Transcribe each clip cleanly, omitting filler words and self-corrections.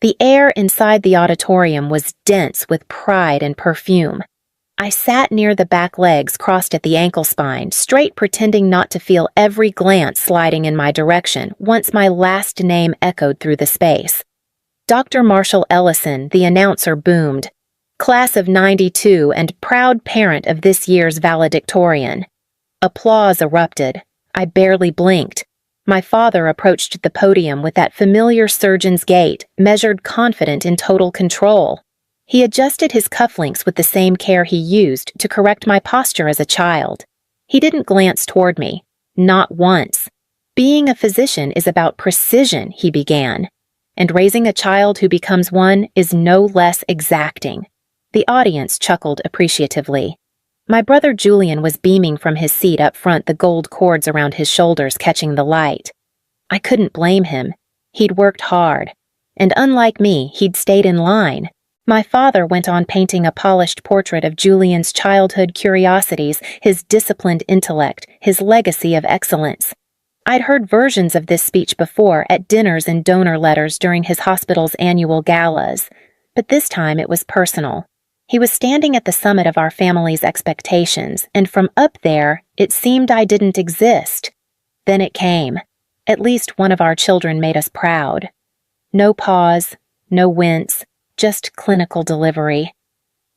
The air inside the auditorium was dense with pride and perfume. I sat near the back legs crossed at the ankle spine, straight pretending not to feel every glance sliding in my direction once my last name echoed through the space. Dr. Marshall Ellison, the announcer, boomed. Class of '92 and proud parent of this year's valedictorian. Applause erupted. I barely blinked. My father approached the podium with that familiar surgeon's gait, measured, confident, in total control. He adjusted his cufflinks with the same care he used to correct my posture as a child. He didn't glance toward me. Not once. Being a physician is about precision, he began. And raising a child who becomes one is no less exacting. The audience chuckled appreciatively. My brother Julian was beaming from his seat up front, the gold cords around his shoulders catching the light. I couldn't blame him. He'd worked hard. And unlike me, he'd stayed in line. My father went on painting a polished portrait of Julian's childhood curiosities, his disciplined intellect, his legacy of excellence. I'd heard versions of this speech before at dinners and donor letters during his hospital's annual galas, but this time it was personal. He was standing at the summit of our family's expectations, and from up there, it seemed I didn't exist. Then it came. At least one of our children made us proud. No pause, no wince, just clinical delivery.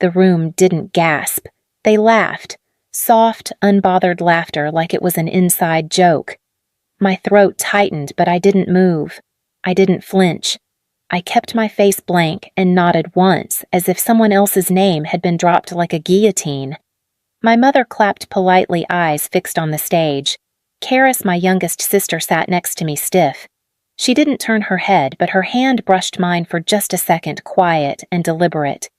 The room didn't gasp. They laughed. Soft, unbothered laughter like it was an inside joke. My throat tightened, but I didn't move. I didn't flinch. I kept my face blank and nodded once, as if someone else's name had been dropped like a guillotine. My mother clapped politely, eyes fixed on the stage. Karis, my youngest sister, sat next to me stiff. She didn't turn her head, but her hand brushed mine for just a second, quiet and deliberate.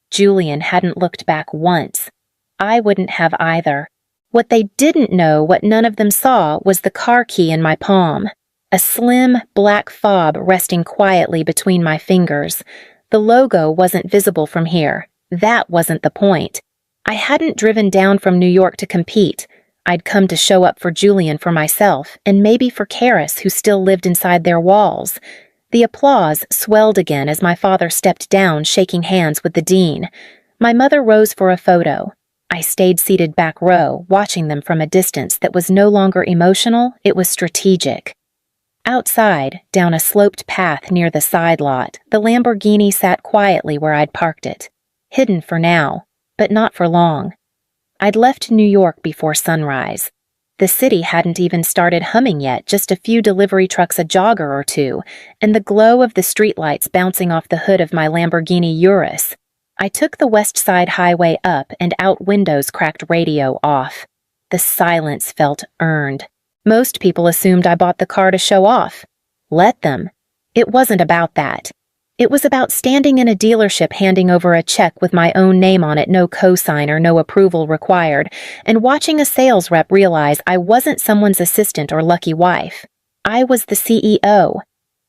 Julian hadn't looked back once. I wouldn't have either. What they didn't know, what none of them saw, was the car key in my palm. A slim, black fob resting quietly between my fingers. The logo wasn't visible from here. That wasn't the point. I hadn't driven down from New York to compete. I'd come to show up for Julian, for myself, and maybe for Karis, who still lived inside their walls. The applause swelled again as my father stepped down, shaking hands with the dean. My mother rose for a photo. I stayed seated back row, watching them from a distance that was no longer emotional, it was strategic. Outside, down a sloped path near the side lot, the Lamborghini sat quietly where I'd parked it. Hidden for now, but not for long. I'd left New York before sunrise. The city hadn't even started humming yet, just a few delivery trucks, a jogger or two, and the glow of the streetlights bouncing off the hood of my Lamborghini Urus. I took the West Side Highway up and out, windows cracked, radio off. The silence felt earned. Most people assumed I bought the car to show off. Let them. It wasn't about that. It was about standing in a dealership handing over a check with my own name on it, no cosigner, no approval required, and watching a sales rep realize I wasn't someone's assistant or lucky wife. I was the CEO.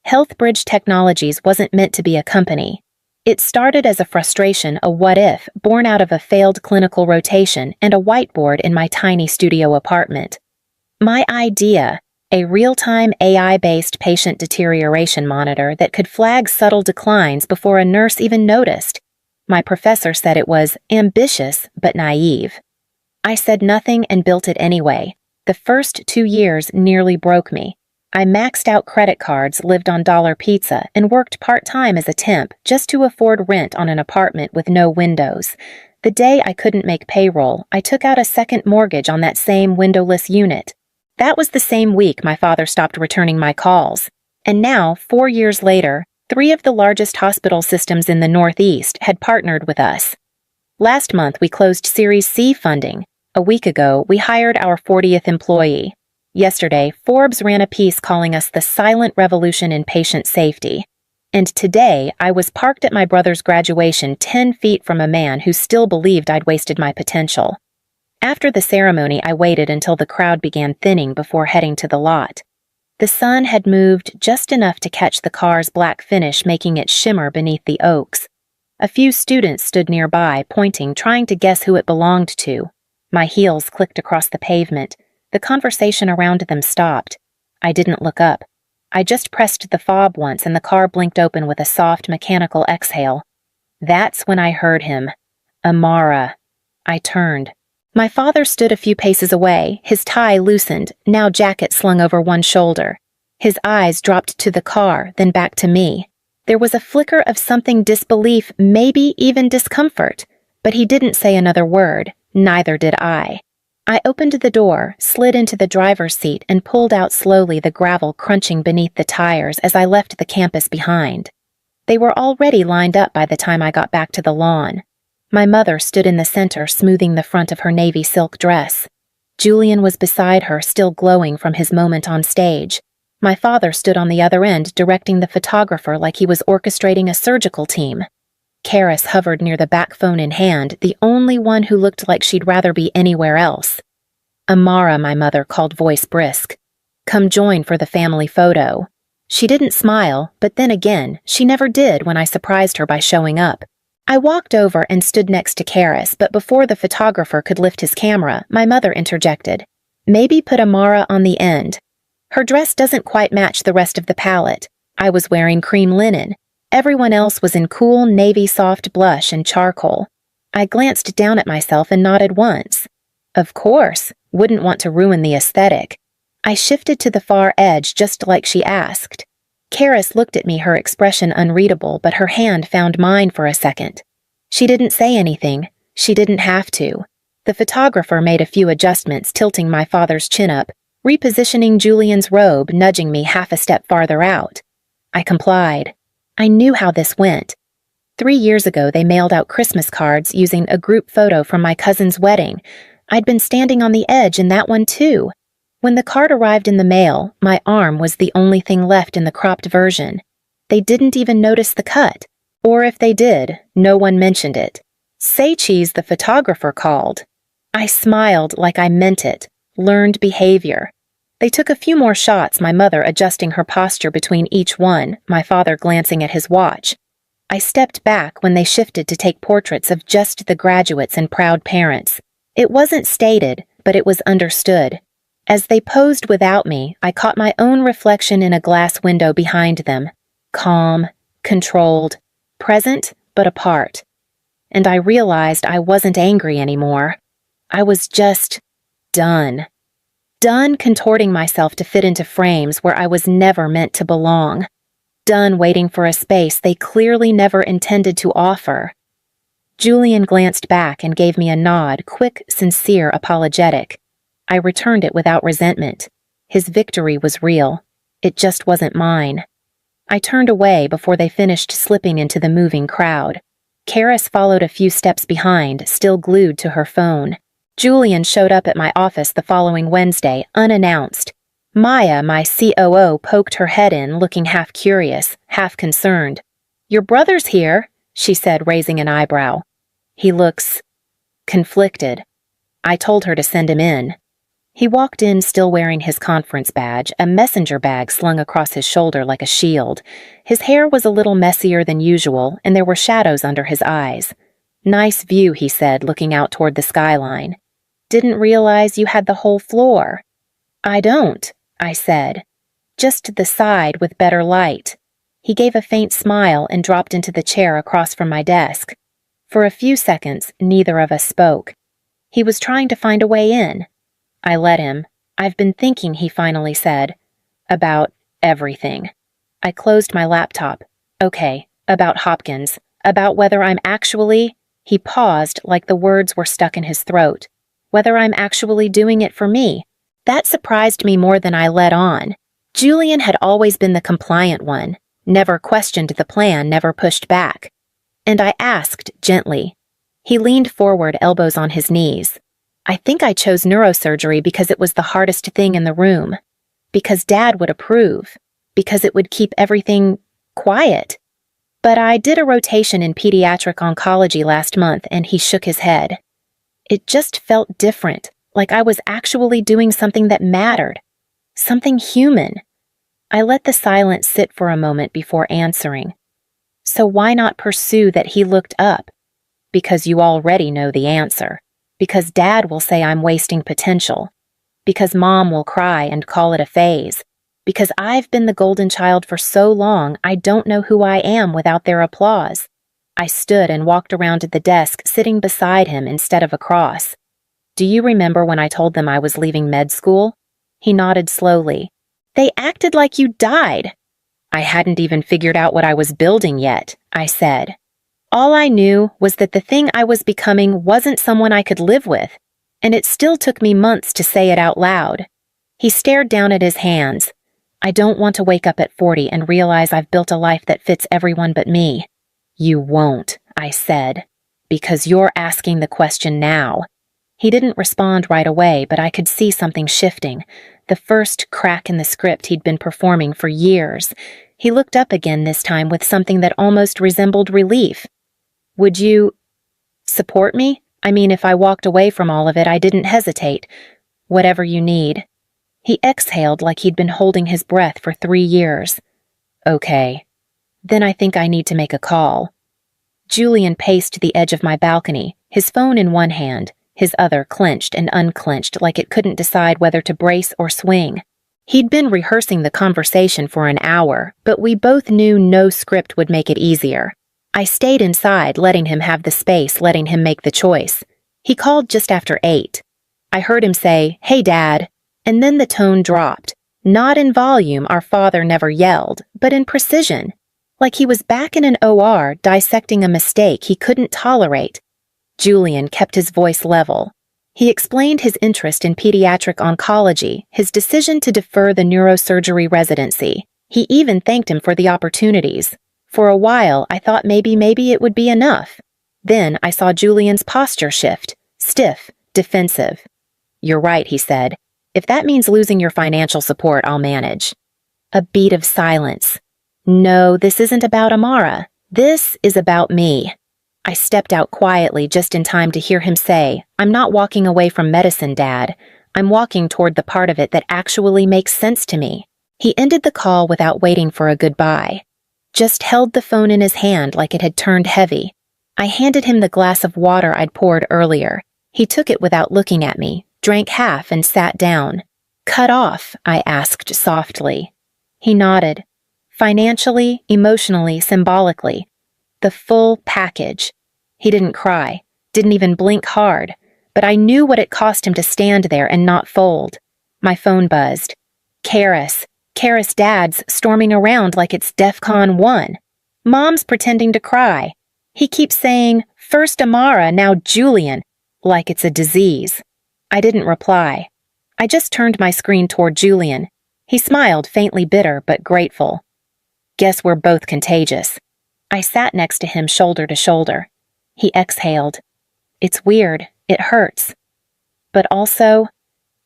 HealthBridge Technologies wasn't meant to be a company. It started as a frustration, a what-if, born out of a failed clinical rotation and a whiteboard in my tiny studio apartment. My idea, a real-time AI-based patient deterioration monitor that could flag subtle declines before a nurse even noticed. My professor said it was ambitious but naive. I said nothing and built it anyway. The first 2 years nearly broke me. I maxed out credit cards, lived on dollar pizza, and worked part-time as a temp just to afford rent on an apartment with no windows. The day I couldn't make payroll, I took out a second mortgage on that same windowless unit. That was the same week my father stopped returning my calls. And now, 4 years later, 3 of the largest hospital systems in the Northeast had partnered with us. Last month, we closed Series C funding. A week ago, we hired our 40th employee. Yesterday, Forbes ran a piece calling us the silent revolution in patient safety. And today, I was parked at my brother's graduation 10 feet from a man who still believed I'd wasted my potential. After the ceremony, I waited until the crowd began thinning before heading to the lot. The sun had moved just enough to catch the car's black finish, making it shimmer beneath the oaks. A few students stood nearby, pointing, trying to guess who it belonged to. My heels clicked across the pavement. The conversation around them stopped. I didn't look up. I just pressed the fob once and the car blinked open with a soft mechanical exhale. That's when I heard him. Amara. I turned. My father stood a few paces away, his tie loosened, now jacket slung over one shoulder. His eyes dropped to the car, then back to me. There was a flicker of something disbelief, maybe even discomfort, but he didn't say another word, neither did I. I opened the door, slid into the driver's seat, and pulled out slowly, the gravel crunching beneath the tires as I left the campus behind. They were already lined up by the time I got back to the lawn. My mother stood in the center, smoothing the front of her navy silk dress. Julian was beside her, still glowing from his moment on stage. My father stood on the other end, directing the photographer like he was orchestrating a surgical team. Karis hovered near the back, phone in hand, the only one who looked like she'd rather be anywhere else. Amara, my mother called, voice brisk. Come join for the family photo. She didn't smile, but then again, she never did when I surprised her by showing up. I walked over and stood next to Karis, but before the photographer could lift his camera, my mother interjected. Maybe put Amara on the end. Her dress doesn't quite match the rest of the palette. I was wearing cream linen. Everyone else was in cool navy soft blush and charcoal. I glanced down at myself and nodded once. Of course, wouldn't want to ruin the aesthetic. I shifted to the far edge just like she asked. Karis looked at me, her expression unreadable, but her hand found mine for a second. She didn't say anything. She didn't have to. The photographer made a few adjustments, tilting my father's chin up, repositioning Julian's robe, nudging me half a step farther out. I complied. I knew how this went. 3 years ago, they mailed out Christmas cards using a group photo from my cousin's wedding. I'd been standing on the edge in that one too. When the card arrived in the mail, my arm was the only thing left in the cropped version. They didn't even notice the cut. Or if they did, no one mentioned it. Say cheese, the photographer called. I smiled like I meant it. Learned behavior. They took a few more shots, my mother adjusting her posture between each one, my father glancing at his watch. I stepped back when they shifted to take portraits of just the graduates and proud parents. It wasn't stated, but it was understood. As they posed without me, I caught my own reflection in a glass window behind them. Calm, controlled, present, but apart. And I realized I wasn't angry anymore. I was just done. Done contorting myself to fit into frames where I was never meant to belong. Done waiting for a space they clearly never intended to offer. Julian glanced back and gave me a nod, quick, sincere, apologetic. I returned it without resentment. His victory was real. It just wasn't mine. I turned away before they finished slipping into the moving crowd. Karis followed a few steps behind, still glued to her phone. Julian showed up at my office the following Wednesday, unannounced. Maya, my COO, poked her head in, looking half curious, half concerned. Your brother's here, she said, raising an eyebrow. He looks conflicted. I told her to send him in. He walked in still wearing his conference badge, a messenger bag slung across his shoulder like a shield. His hair was a little messier than usual, and there were shadows under his eyes. Nice view, he said, looking out toward the skyline. Didn't realize you had the whole floor. I don't, I said. Just the side with better light. He gave a faint smile and dropped into the chair across from my desk. For a few seconds, neither of us spoke. He was trying to find a way in. I let him. I've been thinking, he finally said. About everything. I closed my laptop. Okay, about Hopkins. About whether I'm actually... He paused like the words were stuck in his throat. Whether I'm actually doing it for me. That surprised me more than I let on. Julian had always been the compliant one, never questioned the plan, never pushed back. And I asked gently. He leaned forward, elbows on his knees. I think I chose neurosurgery because it was the hardest thing in the room. Because Dad would approve. Because it would keep everything quiet. But I did a rotation in pediatric oncology last month, and he shook his head. It just felt different, like I was actually doing something that mattered. Something human. I let the silence sit for a moment before answering. So why not pursue that? He looked up. Because you already know the answer. Because Dad will say I'm wasting potential. Because Mom will cry and call it a phase. because I've been the golden child for so long I don't know who I am without their applause. I stood and walked around to the desk, sitting beside him instead of across. Do you remember when I told them I was leaving med school? He nodded slowly. They acted like you died. I hadn't even figured out what I was building yet, I said. All I knew was that the thing I was becoming wasn't someone I could live with, and it still took me months to say it out loud. He stared down at his hands. I don't want to wake up at 40 and realize I've built a life that fits everyone but me. You won't, I said, because you're asking the question now. He didn't respond right away, but I could see something shifting, the first crack in the script he'd been performing for years. He looked up again this time with something that almost resembled relief. Would you support me? I mean, if I walked away from all of it, I didn't hesitate. Whatever you need. He exhaled like he'd been holding his breath for 3 years. Okay. Then I think I need to make a call. Julian paced to the edge of my balcony, his phone in one hand, his other clenched and unclenched like it couldn't decide whether to brace or swing. He'd been rehearsing the conversation for an hour, but we both knew no script would make it easier. I stayed inside, letting him have the space, letting him make the choice. He called just after 8. I heard him say, "Hey, Dad," and then the tone dropped. Not in volume, our father never yelled, but in precision. Like he was back in an OR dissecting a mistake he couldn't tolerate. Julian kept his voice level. He explained his interest in pediatric oncology, his decision to defer the neurosurgery residency. He even thanked him for the opportunities. For a while, I thought maybe it would be enough. Then I saw Julian's posture shift, stiff, defensive. "You're right," he said. "If that means losing your financial support, I'll manage." A beat of silence. No, this isn't about Amara. This is about me. I stepped out quietly just in time to hear him say, "I'm not walking away from medicine, Dad. I'm walking toward the part of it that actually makes sense to me." He ended the call without waiting for a goodbye. Just held the phone in his hand like it had turned heavy. I handed him the glass of water I'd poured earlier. He took it without looking at me, drank half and sat down. "Cut off?" I asked softly. He nodded. Financially, emotionally, symbolically. The full package. He didn't cry, didn't even blink hard, but I knew what it cost him to stand there and not fold. My phone buzzed. Karis Dad's storming around like it's DEFCON 1. Mom's pretending to cry. He keeps saying, "First Amara, now Julian," like it's a disease. I didn't reply. I just turned my screen toward Julian. He smiled, faintly bitter but grateful. Guess we're both contagious. I sat next to him shoulder to shoulder. He exhaled. It's weird. It hurts. But also,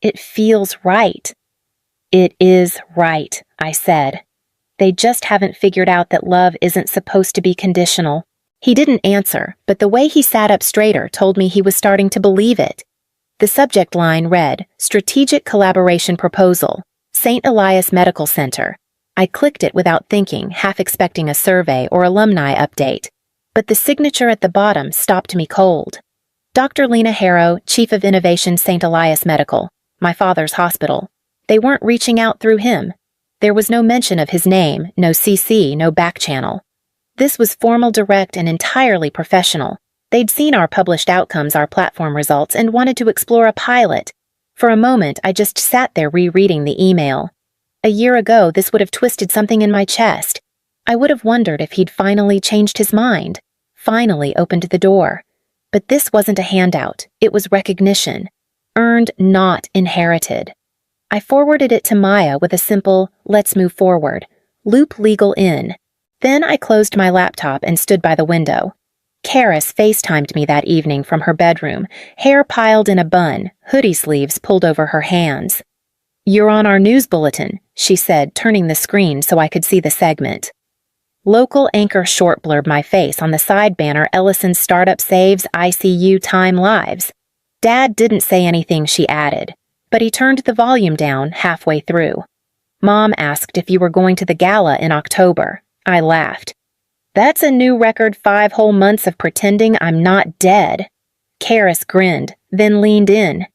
it feels right. It is right, I said. They just haven't figured out that love isn't supposed to be conditional. He didn't answer, but the way he sat up straighter told me he was starting to believe it. The subject line read, "Strategic Collaboration Proposal, St. Elias Medical Center." I clicked it without thinking, half expecting a survey or alumni update. But the signature at the bottom stopped me cold. Dr. Lena Harrow, Chief of Innovation, St. Elias Medical, my father's hospital. They weren't reaching out through him. There was no mention of his name, no CC, no back channel. This was formal, direct, and entirely professional. They'd seen our published outcomes, our platform results, and wanted to explore a pilot. For a moment, I just sat there rereading the email. A year ago, this would have twisted something in my chest. I would have wondered if he'd finally changed his mind, finally opened the door. But this wasn't a handout. It was recognition. Earned, not inherited. I forwarded it to Maya with a simple, "Let's move forward. Loop legal in." Then I closed my laptop and stood by the window. Karis FaceTimed me that evening from her bedroom, hair piled in a bun, hoodie sleeves pulled over her hands. "You're on our news bulletin," she said, turning the screen so I could see the segment. Local anchor short blurred my face on the side banner, "Ellison Startup Saves ICU Time Lives." Dad didn't say anything, she added, but he turned the volume down halfway through. "Mom asked if you were going to the gala in October." I laughed. "That's a new record, 5 whole months of pretending I'm not dead." Karis grinned, then leaned in.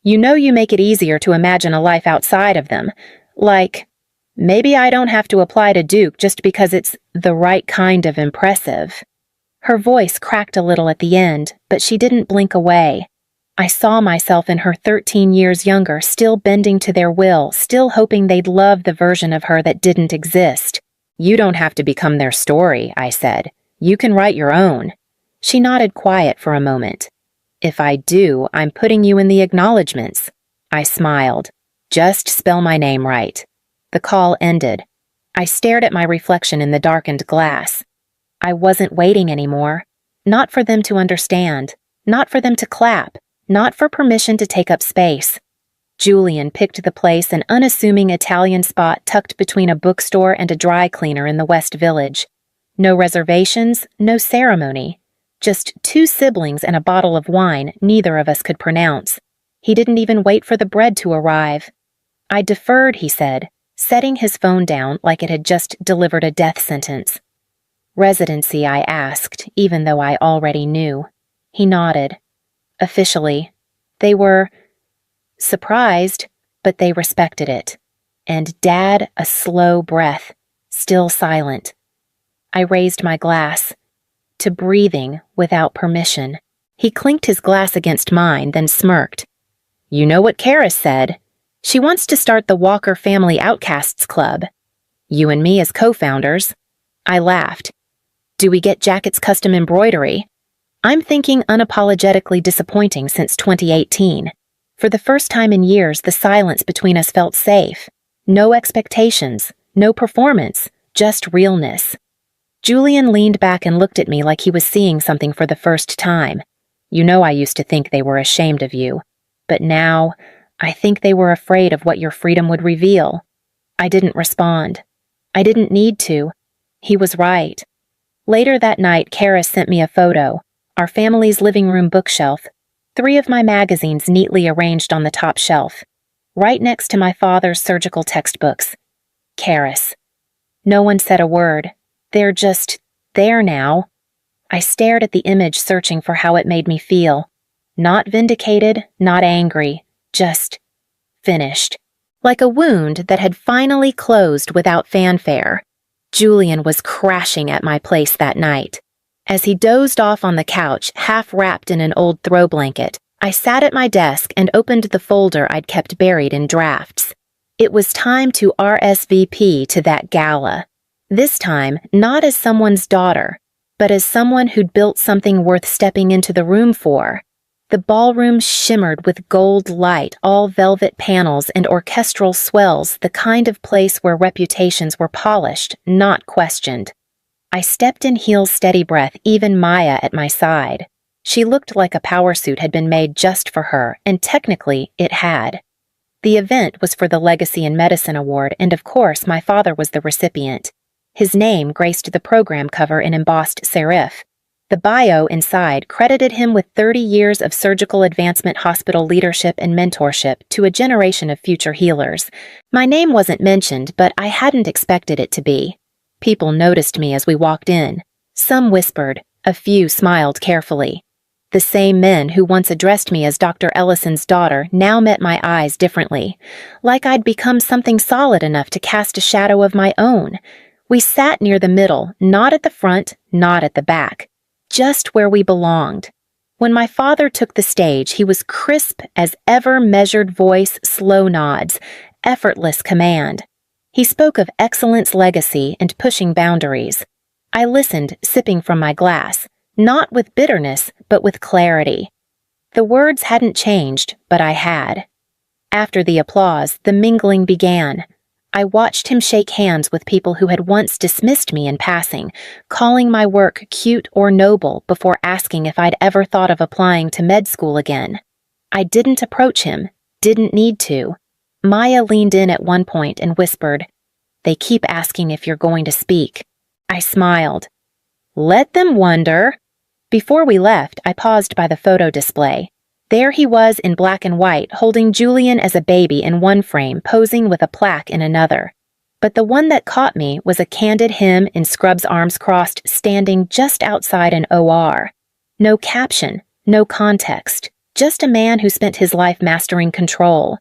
"You know you make it easier to imagine a life outside of them. Like, Maybe I don't have to apply to Duke just because it's the right kind of impressive. Her voice cracked a little at the end, but she didn't blink away. I saw myself in her 13 years younger, still bending to their will, still hoping they'd love the version of her that didn't exist. You don't have to become their story, I said. You can write your own. She nodded quiet for a moment. If I do, I'm putting you in the acknowledgments. I smiled. Just spell my name right. The call ended. I stared at my reflection in the darkened glass. I wasn't waiting anymore. Not for them to understand. Not for them to clap. Not for permission to take up space. Julian picked the place, an unassuming Italian spot tucked between a bookstore and a dry cleaner in the West Village. No reservations, no ceremony. Just 2 siblings and a bottle of wine neither of us could pronounce. He didn't even wait for the bread to arrive. I deferred, he said, setting his phone down like it had just delivered a death sentence. Residency, I asked, even though I already knew. He nodded. Officially. They were surprised, but they respected it. And Dad, a slow breath, still silent. I raised my glass. To breathing without permission. He clinked his glass against mine, then smirked. You know what Kara said. She wants to start the Walker Family Outcasts Club. You and me as co-founders. I laughed. Do we get Jacket's custom embroidery? I'm thinking unapologetically disappointing since 2018. For the first time in years, the silence between us felt safe. No expectations, no performance, just realness. Julian leaned back and looked at me like he was seeing something for the first time. You know I used to think they were ashamed of you. But now, I think they were afraid of what your freedom would reveal. I didn't respond. I didn't need to. He was right. Later that night, Kara sent me a photo. Our family's living room bookshelf, 3 of my magazines neatly arranged on the top shelf, right next to my father's surgical textbooks. Karis. No one said a word. They're just there now. I stared at the image, searching for how it made me feel. Not vindicated, not angry, just finished. Like a wound that had finally closed without fanfare. Julian was crashing at my place that night. As he dozed off on the couch, half wrapped in an old throw blanket, I sat at my desk and opened the folder I'd kept buried in drafts. It was time to RSVP to that gala. This time, not as someone's daughter, but as someone who'd built something worth stepping into the room for. The ballroom shimmered with gold light, all velvet panels and orchestral swells, the kind of place where reputations were polished, not questioned. I stepped in heels, steady breath, even Maya at my side. She looked like a power suit had been made just for her, and technically it had. The event was for the Legacy in Medicine Award, and of course my father was the recipient. His name graced the program cover in embossed serif. The bio inside credited him with 30 years of surgical advancement, hospital leadership, and mentorship to a generation of future healers. My name wasn't mentioned, but I hadn't expected it to be. People noticed me as we walked in. Some whispered, a few smiled carefully. The same men who once addressed me as Dr. Ellison's daughter now met my eyes differently, like I'd become something solid enough to cast a shadow of my own. We sat near the middle, not at the front, not at the back, just where we belonged. When my father took the stage, he was crisp as ever, measured voice, slow nods, effortless command. He spoke of excellence, legacy, and pushing boundaries. I listened, sipping from my glass, not with bitterness, but with clarity. The words hadn't changed, but I had. After the applause, the mingling began. I watched him shake hands with people who had once dismissed me in passing, calling my work cute or noble before asking if I'd ever thought of applying to med school again. I didn't approach him, didn't need to. Maya leaned in at one point and whispered, "They keep asking if you're going to speak." I smiled. Let them wonder. Before we left, I paused by the photo display. There he was in black and white, holding Julian as a baby in one frame, posing with a plaque in another. But the one that caught me was a candid him in scrubs, arms crossed, standing just outside an OR. No caption, no context, just a man who spent his life mastering control.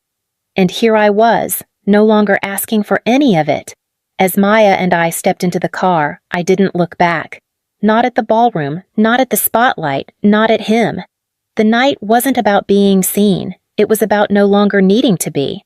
And here I was, no longer asking for any of it. As Maya and I stepped into the car, I didn't look back. Not at the ballroom, not at the spotlight, not at him. The night wasn't about being seen. It was about no longer needing to be.